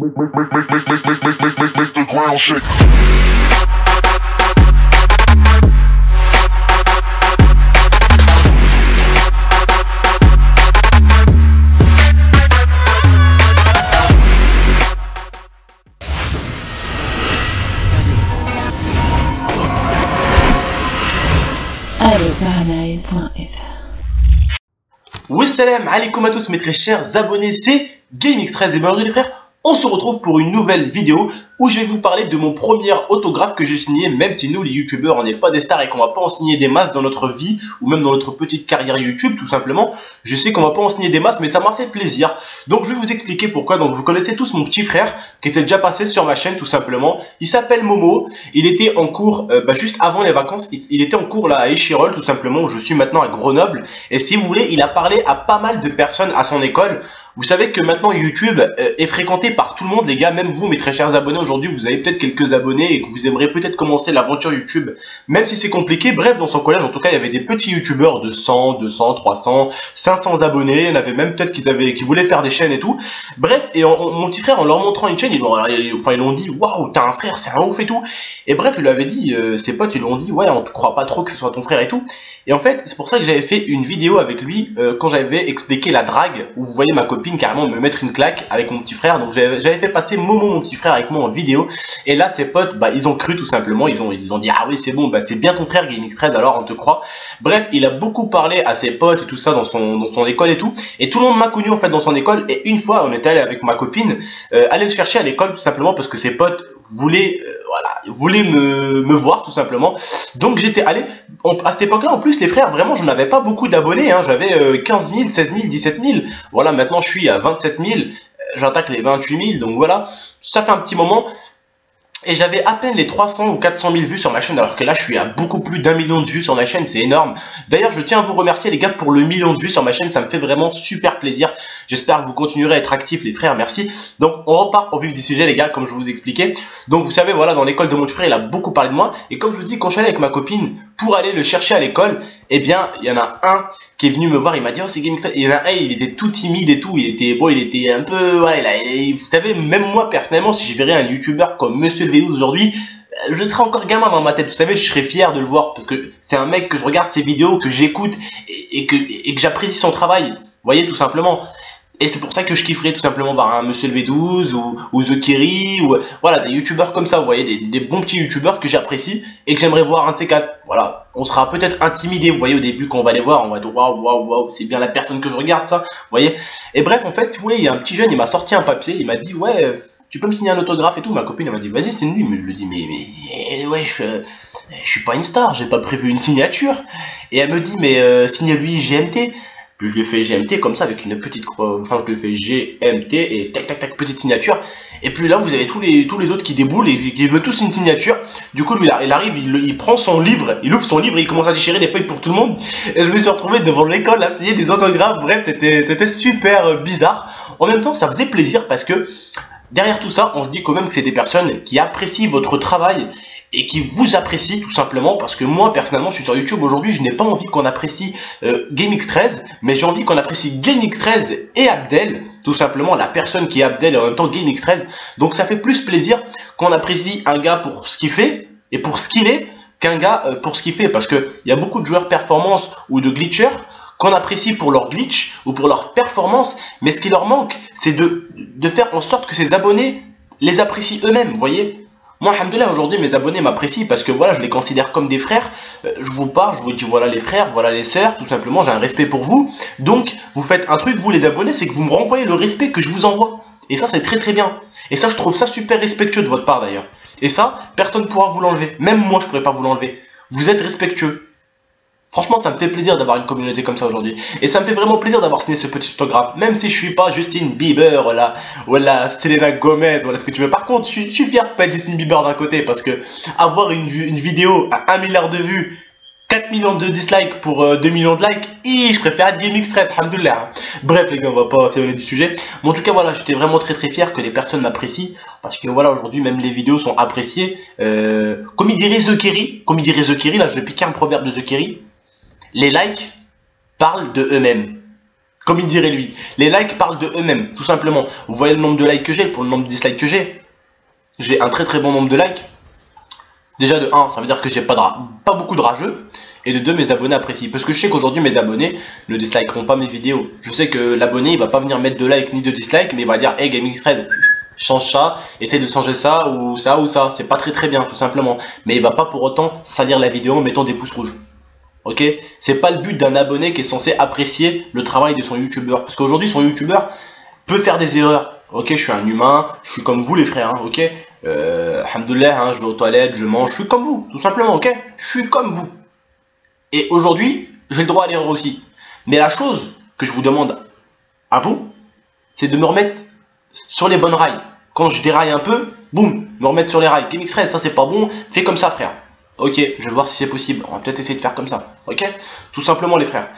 Make the ground shake. Wassalam alaikum à tous mes très chers abonnés, c'est GameX13 et bienvenue les frères. On se retrouve pour une nouvelle vidéo où je vais vous parler de mon premier autographe que j'ai signé, même si nous les youtubeurs on n'est pas des stars et qu'on va pas en signer des masses dans notre vie ou même dans notre petite carrière YouTube tout simplement. Je sais qu'on va pas en signer des masses mais ça m'a fait plaisir. Donc je vais vous expliquer pourquoi. Donc vous connaissez tous mon petit frère qui était déjà passé sur ma chaîne tout simplement. Il s'appelle Momo, il était en cours juste avant les vacances, il était en cours là à Échirolles tout simplement où je suis maintenant à Grenoble. Et si vous voulez il a parlé à pas mal de personnes à son école. Vous savez que maintenant YouTube est fréquenté par tout le monde les gars, même vous mes très chers abonnés aujourd'hui, vous avez peut-être quelques abonnés et que vous aimeriez peut-être commencer l'aventure YouTube, même si c'est compliqué. Bref, dans son collège en tout cas il y avait des petits youtubeurs de 100, 200, 300, 500 abonnés, il y en avait même peut-être qui voulaient faire des chaînes et tout. Bref, et mon petit frère en leur montrant une chaîne, ils l'ont dit waouh t'as un frère, c'est un ouf et tout. Et bref il lui avait dit, ses potes ils lui ont dit ouais on te croit pas trop que ce soit ton frère et tout. Et en fait c'est pour ça que j'avais fait une vidéo avec lui quand j'avais expliqué la drague, où vous voyez ma copine carrément me mettre une claque avec mon petit frère. Donc j'avais fait passer Momo mon petit frère avec moi en vidéo. Et là ses potes ils ont cru tout simplement, ils ont dit ah oui c'est bon, c'est bien ton frère GameX13 alors on te croit. Bref il a beaucoup parlé à ses potes et tout ça dans son école et tout. Et tout le monde m'a connu en fait dans son école. Et une fois on était allé avec ma copine aller le chercher à l'école tout simplement parce que ses potes voulaient me voir tout simplement. Donc j'étais allé à cette époque là. En plus les frères vraiment j'en avais pas beaucoup d'abonnés hein. J'avais 15 000, 16 000, 17 000. Voilà, maintenant je suis à 27 000, j'attaque les 28 000. Donc voilà, ça fait un petit moment. Et j'avais à peine les 300 ou 400 000 vues sur ma chaîne, alors que là je suis à beaucoup plus d'1 million de vues sur ma chaîne, c'est énorme. D'ailleurs je tiens à vous remercier les gars pour le million de vues sur ma chaîne, ça me fait vraiment super plaisir. J'espère que vous continuerez à être actifs les frères, merci. Donc on repart au vif du sujet les gars, comme je vous expliquais. Donc vous savez voilà, dans l'école de mon frère il a beaucoup parlé de moi. Et comme je vous dis, quand je suis allé avec ma copine pour aller le chercher à l'école, eh bien il y en a un qui est venu me voir, il m'a dit oh c'est GameX13. Il y en a un, il était tout timide et tout, il était un peu, vous savez, même moi personnellement si je verrais un youtubeur comme Monsieur le V12 aujourd'hui, je serais encore gamin dans ma tête, vous savez, je serais fier de le voir parce que c'est un mec que je regarde ses vidéos, que j'écoute et que j'apprécie son travail, vous voyez tout simplement. Et c'est pour ça que je kifferais tout simplement voir un Monsieur le V12 ou The Kerry, ou voilà, des youtubeurs comme ça, vous voyez, des bons petits youtubeurs que j'apprécie et que j'aimerais voir un de ces quatre. Voilà, on sera peut-être intimidé, vous voyez, au début quand on va les voir, on va être waouh, c'est bien la personne que je regarde ça, vous voyez. Et bref, en fait, si vous voulez, il y a un petit jeune, il m'a sorti un papier, il m'a dit ouais, tu peux me signer un autographe et tout. Ma copine elle m'a dit vas-y c'est lui, mais je lui dis mais ouais je suis pas une star, j'ai pas prévu une signature. Et elle me dit mais signe-lui GMT. Puis je lui ai fait GMT comme ça avec une petite croix, enfin je lui ai fait GMT et tac tac tac petite signature. Et puis là vous avez tous les autres qui déboulent et qui veulent tous une signature. Du coup lui il arrive, il prend son livre, il ouvre son livre et il commence à déchirer des feuilles pour tout le monde. Et je me suis retrouvé devant l'école à signer des autographes. Bref c'était super bizarre. En même temps ça faisait plaisir parce que derrière tout ça on se dit quand même que c'est des personnes qui apprécient votre travail et qui vous apprécie tout simplement, parce que moi personnellement je suis sur YouTube aujourd'hui, je n'ai pas envie qu'on apprécie GameX13, mais j'ai envie qu'on apprécie GameX13 et Abdel, tout simplement la personne qui est Abdel et en même temps GameX13. Donc ça fait plus plaisir qu'on apprécie un gars pour ce qu'il fait et pour ce qu'il est qu'un gars pour ce qu'il fait, parce qu'il y a beaucoup de joueurs performance ou de glitchers qu'on apprécie pour leur glitch ou pour leur performance, mais ce qui leur manque c'est de faire en sorte que ses abonnés les apprécient eux-mêmes, vous voyez. Moi, alhamdoulilah, aujourd'hui, mes abonnés m'apprécient parce que voilà, je les considère comme des frères. Je vous parle, je vous dis voilà les frères, voilà les sœurs, tout simplement, j'ai un respect pour vous. Donc, vous faites un truc, vous les abonnés, c'est que vous me renvoyez le respect que je vous envoie. Et ça, c'est très très bien. Et ça, je trouve ça super respectueux de votre part d'ailleurs. Et ça, personne ne pourra vous l'enlever. Même moi, je ne pourrais pas vous l'enlever. Vous êtes respectueux. Franchement, ça me fait plaisir d'avoir une communauté comme ça aujourd'hui. Et ça me fait vraiment plaisir d'avoir signé ce petit autographe. Même si je suis pas Justin Bieber, voilà Selena Gomez, voilà ce que tu veux. Par contre, je suis fier de pas être Justin Bieber d'un côté. Parce que avoir une vidéo à 1 milliard de vues, 4 millions de dislikes pour 2 millions de likes, je préfère être GameX13, alhamdoulilah. Bref les gars, on va pas s'éloigner du sujet. Mais en tout cas voilà, j'étais vraiment très fier que les personnes m'apprécient. Parce que voilà, aujourd'hui même les vidéos sont appréciées. Comme il dirait The Kerry, là je vais piquer un proverbe de The Kerry. Les likes parlent de eux-mêmes. Comme il dirait lui. Les likes parlent de eux-mêmes, tout simplement. Vous voyez le nombre de likes que j'ai, pour le nombre de dislikes que j'ai un très bon nombre de likes. Déjà de 1, ça veut dire que j'ai pas beaucoup de rageux. Et de 2, mes abonnés apprécient. Parce que je sais qu'aujourd'hui, mes abonnés ne dislikeront pas mes vidéos. Je sais que l'abonné, il va pas venir mettre de like ni de dislike, mais il va dire hey GameXtrez, change ça, essaie de changer ça ou ça ou ça. C'est pas très bien, tout simplement. Mais il va pas pour autant salir la vidéo en mettant des pouces rouges. Ok, c'est pas le but d'un abonné qui est censé apprécier le travail de son youtubeur. Parce qu'aujourd'hui, son youtubeur peut faire des erreurs. Ok, je suis un humain, je suis comme vous les frères, hein, ok. Alhamdoulilah, hein, je vais aux toilettes, je mange, je suis comme vous, tout simplement, ok. Je suis comme vous. Et aujourd'hui, j'ai le droit à l'erreur aussi. Mais la chose que je vous demande à vous, c'est de me remettre sur les bonnes rails. Quand je déraille un peu, boum, me remettre sur les rails. GameXtrez, ça c'est pas bon, fais comme ça frère. Ok, je vais voir si c'est possible. On va peut-être essayer de faire comme ça. Ok, tout simplement les frères.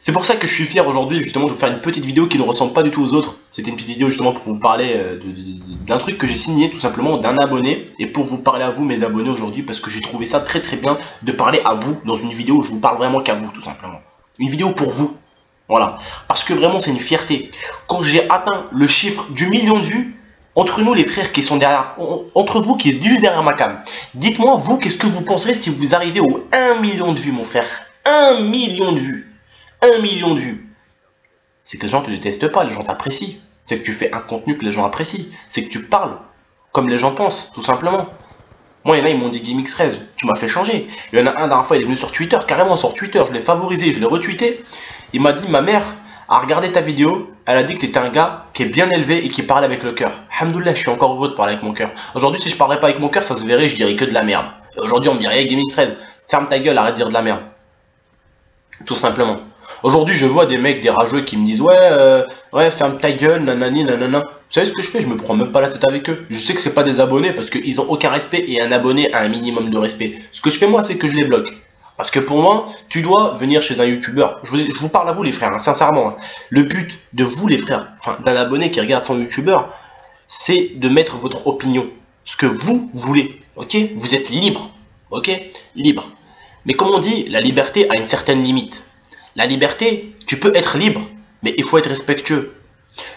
C'est pour ça que je suis fier aujourd'hui justement de vous faire une petite vidéo qui ne ressemble pas du tout aux autres. C'était une petite vidéo justement pour vous parler d'un truc que j'ai signé tout simplement d'un abonné. Et pour vous parler à vous mes abonnés aujourd'hui parce que j'ai trouvé ça très bien de parler à vous dans une vidéo où je vous parle vraiment qu'à vous tout simplement. Une vidéo pour vous. Voilà. Parce que vraiment c'est une fierté. Quand j'ai atteint le chiffre du 1 million de vues, entre nous les frères qui sont derrière, entre vous qui êtes juste derrière ma cam, dites-moi vous qu'est-ce que vous penserez si vous arrivez au 1 million de vues mon frère. 1 million de vues. 1 million de vues. C'est que les gens ne te détestent pas, les gens t'apprécient. C'est que tu fais un contenu que les gens apprécient. C'est que tu parles comme les gens pensent, tout simplement. Moi, il y en a, ils m'ont dit GameXtrez, tu m'as fait changer. Il y en a un, dernière fois, il est venu sur Twitter, carrément sur Twitter, je l'ai favorisé, je l'ai retweeté. Il m'a dit, ma mère a regardé ta vidéo, elle a dit que tu étais un gars qui est bien élevé et qui parle avec le cœur. Alhamdoulilah, je suis encore heureux de parler avec mon cœur. Aujourd'hui, si je parlais pas avec mon cœur, ça se verrait, je dirais que de la merde. Aujourd'hui, on me dirait, hey, GameXtrez, ferme ta gueule, arrête de dire de la merde. Tout simplement. Aujourd'hui, je vois des mecs, des rageux qui me disent ouais, ferme ta gueule, nanani, nanana. Vous savez ce que je fais? Je me prends même pas la tête avec eux. Je sais que c'est pas des abonnés parce qu'ils ont aucun respect et un abonné a un minimum de respect. Ce que je fais moi, c'est que je les bloque. Parce que pour moi, tu dois venir chez un youtubeur. Je vous parle à vous les frères, hein, sincèrement. Hein. Le but de vous les frères, enfin d'un abonné qui regarde son youtubeur, c'est de mettre votre opinion. Ce que vous voulez, ok? Vous êtes libre, ok? Libre. Mais comme on dit, la liberté a une certaine limite. La liberté, tu peux être libre, mais il faut être respectueux.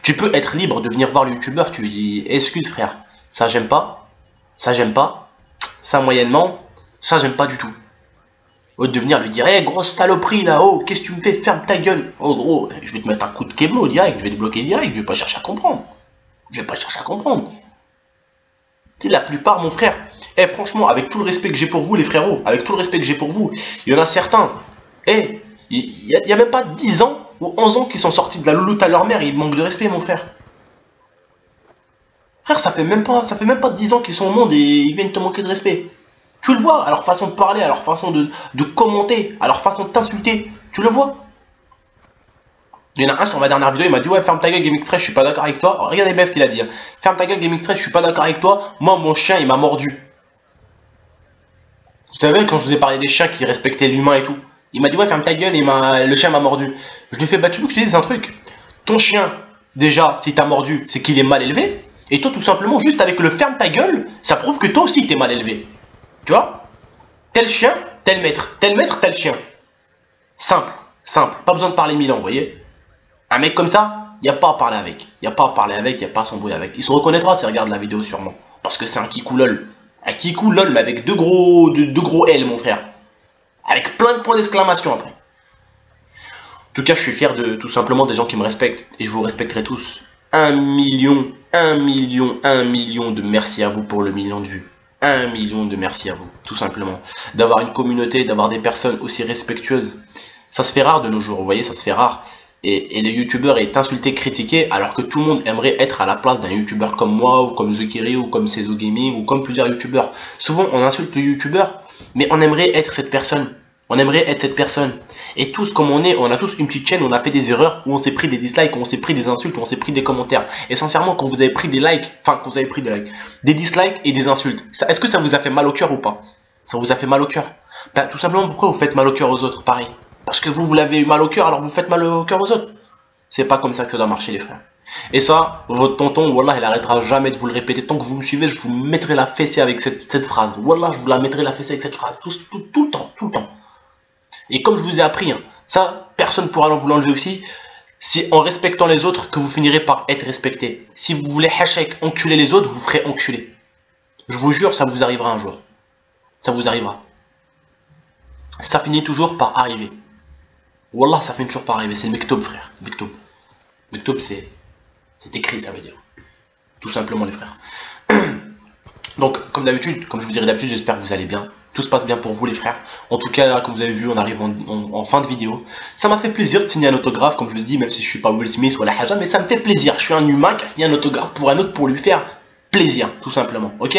Tu peux être libre de venir voir le youtubeur, tu lui dis excuse frère, ça j'aime pas, ça moyennement, ça j'aime pas du tout. Au lieu de venir lui dire hey, grosse saloperie là-haut, qu'est-ce que tu me fais, ferme ta gueule. Oh gros, je vais te mettre un coup de kémo direct, je vais te bloquer direct, je vais pas chercher à comprendre. La plupart, mon frère, franchement, avec tout le respect que j'ai pour vous les frérots, avec tout le respect que j'ai pour vous, il y en a certains, il y a même pas 10 ans ou 11 ans qui sont sortis de la louloute à leur mère, ils manquent de respect mon frère. Frère, ça fait même pas 10 ans qu'ils sont au monde et ils viennent te manquer de respect. Tu le vois, à leur façon de parler, à leur façon de commenter, à leur façon de t'insulter, tu le vois. Il y en a un sur ma dernière vidéo, il m'a dit ouais ferme ta gueule GameXtrez, je suis pas d'accord avec toi. Alors, regardez bien ce qu'il a dit. Hein. Ferme ta gueule GameXtrez, je suis pas d'accord avec toi. Moi mon chien il m'a mordu. Vous savez quand je vous ai parlé des chiens qui respectaient l'humain et tout. Il m'a dit ouais ferme ta gueule et le chien m'a mordu. Je lui ai fait bah tu veux que je te dise un truc. Ton chien déjà s'il t'a mordu c'est qu'il est mal élevé. Et toi tout simplement juste avec le ferme ta gueule ça prouve que toi aussi t'es mal élevé. Tu vois? Tel chien, tel maître, tel chien. Simple, pas besoin de parler 1000 ans, vous voyez. Un mec comme ça, il n'y a pas à parler avec. Il n'y a pas à parler avec, il n'y a pas à s'embrouiller avec. Il se reconnaîtra s'il regarde la vidéo sûrement. Parce que c'est un kikou lol. Un kikou lol, mais avec deux gros L, mon frère. Avec plein de points d'exclamation après. En tout cas, je suis fier de tout simplement des gens qui me respectent. Et je vous respecterai tous. 1 million de merci à vous pour le 1 million de vues. 1 million de merci à vous, tout simplement. D'avoir une communauté, d'avoir des personnes aussi respectueuses. Ça se fait rare de nos jours, vous voyez, ça se fait rare. Et le youtubeur est insulté, critiqué, alors que tout le monde aimerait être à la place d'un youtubeur comme moi, ou comme Zekiri, ou comme Sezo Gaming, ou comme plusieurs youtubeurs. Souvent, on insulte le youtubeur, mais on aimerait être cette personne. Et tous, comme on a tous une petite chaîne, on a fait des erreurs, où on s'est pris des dislikes, où on s'est pris des insultes, où on s'est pris des commentaires. Et sincèrement, quand vous avez pris des likes, des dislikes et des insultes, est-ce que ça vous a fait mal au cœur ou pas? Ça vous a fait mal au cœur? Ben, tout simplement, pourquoi vous faites mal au cœur aux autres? Pareil. Parce que vous l'avez eu mal au cœur, alors vous faites mal au cœur aux autres. C'est pas comme ça que ça doit marcher, les frères. Et ça, votre tonton, Wallah, il arrêtera jamais de vous le répéter. Tant que vous me suivez, je vous mettrai la fessée avec cette phrase. Wallah, je vous la mettrai la fessée avec cette phrase. Tout le temps. Et comme je vous ai appris, hein, ça, personne ne pourra vous l'enlever aussi. C'est en respectant les autres que vous finirez par être respecté. Si vous voulez hachek enculer les autres, vous ferez enculer. Je vous jure, ça vous arrivera un jour. Ça vous arrivera. Ça finit toujours par arriver. Wallah, ça finit toujours par arriver. C'est le mektoub, frère. Mektoub. Mektoub, c'est écrit, ça veut dire. Tout simplement, les frères. Donc, comme d'habitude, comme je vous dirais d'habitude, j'espère que vous allez bien. Tout se passe bien pour vous, les frères. En tout cas, là, comme vous avez vu, on arrive en fin de vidéo. Ça m'a fait plaisir de signer un autographe, comme je vous dis, même si je suis pas Will Smith ou la Haja, mais ça me fait plaisir. Je suis un humain qui a signé un autographe pour un autre pour lui faire plaisir, tout simplement, ok?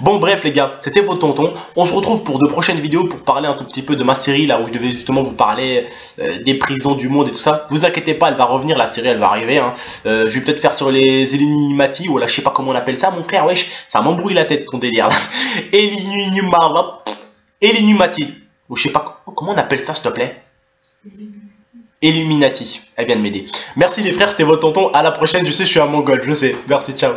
Bon, bref, les gars, c'était votre tonton. On se retrouve pour de prochaines vidéos pour parler un tout petit peu de ma série, là où je devais justement vous parler des prisons du monde et tout ça. Vous inquiétez pas, elle va revenir, la série, elle va arriver. Hein. Je vais peut-être faire sur les Illuminati, ou là, je sais pas comment on appelle ça, mon frère, wesh, ça m'embrouille la tête, ton délire. Illuminati, ou je sais pas, comment on appelle ça, s'il te plaît? Illuminati, elle vient de m'aider. Merci les frères, c'était votre tonton, à la prochaine, je sais, je suis un mongol, je sais. Merci, ciao.